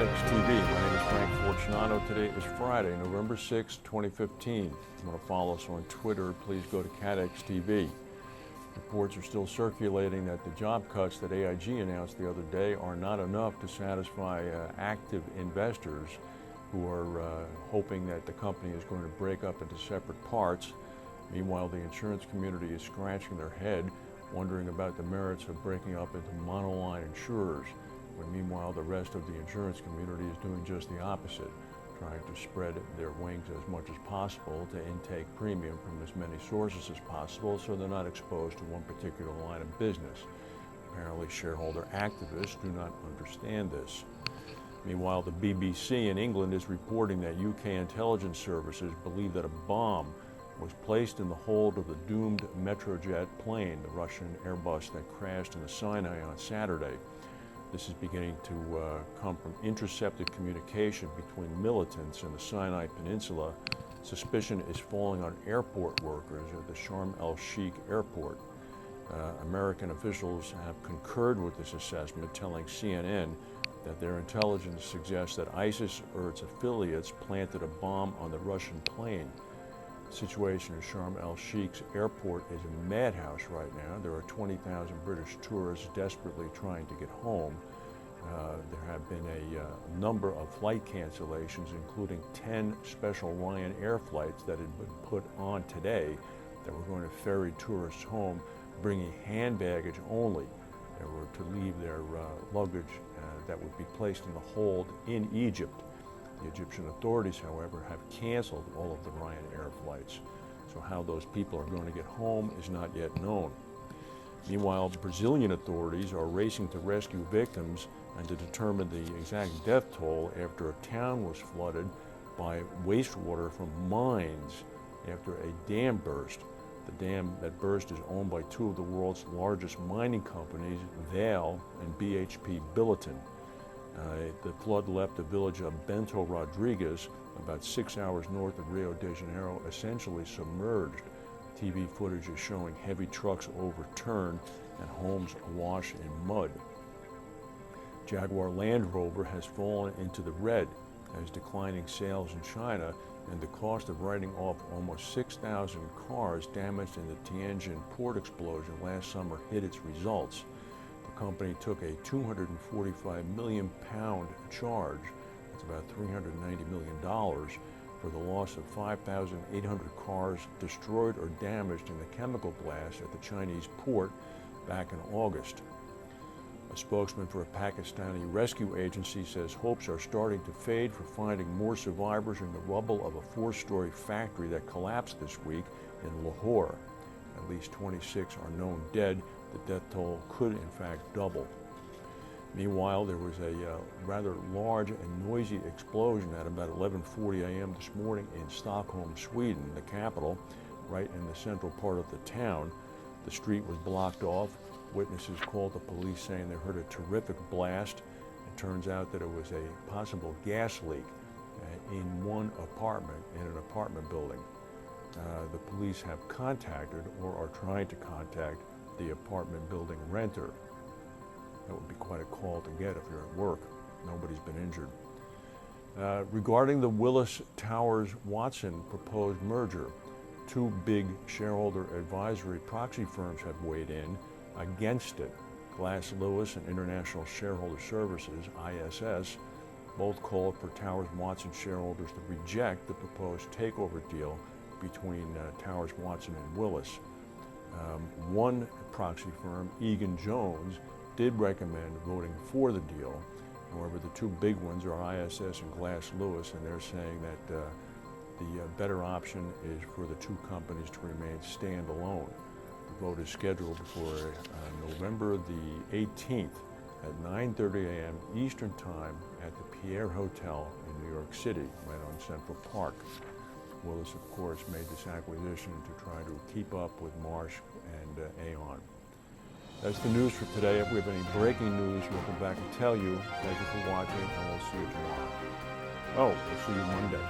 CATEX TV. My name is Frank Fortunato. Today is Friday, November 6, 2015. If you want to follow us on Twitter, please go to CATEX TV. Reports are still circulating that the job cuts that AIG announced the other day are not enough to satisfy active investors who are hoping that the company is going to break up into separate parts. Meanwhile, the insurance community is scratching their head, wondering about the merits of breaking up into monoline insurers, when meanwhile the rest of the insurance community is doing just the opposite, trying to spread their wings as much as possible to intake premium from as many sources as possible so they're not exposed to one particular line of business. Apparently, shareholder activists do not understand this. Meanwhile, the BBC in England is reporting that UK intelligence services believe that a bomb was placed in the hold of the doomed Metrojet plane, the Russian Airbus that crashed in the Sinai on Saturday. This is beginning to come from intercepted communication between militants in the Sinai Peninsula. Suspicion is falling on airport workers at the Sharm el-Sheikh airport. American officials have concurred with this assessment, telling CNN that their intelligence suggests that ISIS or its affiliates planted a bomb on the Russian plane. The situation at Sharm el-Sheikh's airport is a madhouse right now. There are 20,000 British tourists desperately trying to get home. There have been a number of flight cancellations, including 10 special Ryanair flights that had been put on today that were going to ferry tourists home, bringing hand baggage only. They were to leave their luggage that would be placed in the hold in Egypt. The Egyptian authorities, however, have canceled all of the Ryanair flights. So how those people are going to get home is not yet known. Meanwhile, Brazilian authorities are racing to rescue victims and to determine the exact death toll after a town was flooded by wastewater from mines after a dam burst. The dam that burst is owned by two of the world's largest mining companies, Vale and BHP Billiton. The flood left the village of Bento Rodrigues, about 6 hours north of Rio de Janeiro, essentially submerged. TV footage is showing heavy trucks overturned and homes awash in mud. Jaguar Land Rover has fallen into the red as declining sales in China and the cost of writing off almost 6,000 cars damaged in the Tianjin port explosion last summer hit its results. The company took a £245 million charge, that's about $390 million, for the loss of 5,800 cars destroyed or damaged in the chemical blast at the Chinese port back in August. A spokesman for a Pakistani rescue agency says hopes are starting to fade for finding more survivors in the rubble of a 4-story factory that collapsed this week in Lahore. At least 26 are known dead. The death toll could in fact double. Meanwhile, there was a rather large and noisy explosion at about 11:40 a.m. this morning in Stockholm, Sweden, the capital, right in the central part of the town. The street was blocked off. Witnesses called the police saying they heard a terrific blast. It turns out that it was a possible gas leak in an apartment building. The police have contacted or are trying to contact the apartment building renter. That would be quite a call to get if you're at work. Nobody's been injured. Regarding the Willis-Towers Watson proposed merger, two big shareholder advisory proxy firms have weighed in against it. Glass Lewis and International Shareholder Services, ISS, both called for Towers Watson shareholders to reject the proposed takeover deal between Towers Watson and Willis. One proxy firm, Egan-Jones, did recommend voting for the deal. However, the two big ones are ISS and Glass Lewis, and they're saying that the better option is for the two companies to remain standalone. The vote is scheduled for November the 18th at 9:30 a.m. Eastern Time at the Pierre Hotel in New York City, right on Central Park. Willis, of course, made this acquisition to try to keep up with Marsh and Aon. That's the news for today. If we have any breaking news, we'll come back and tell you. Thank you for watching, and we'll see you tomorrow. Oh, we'll see you Monday.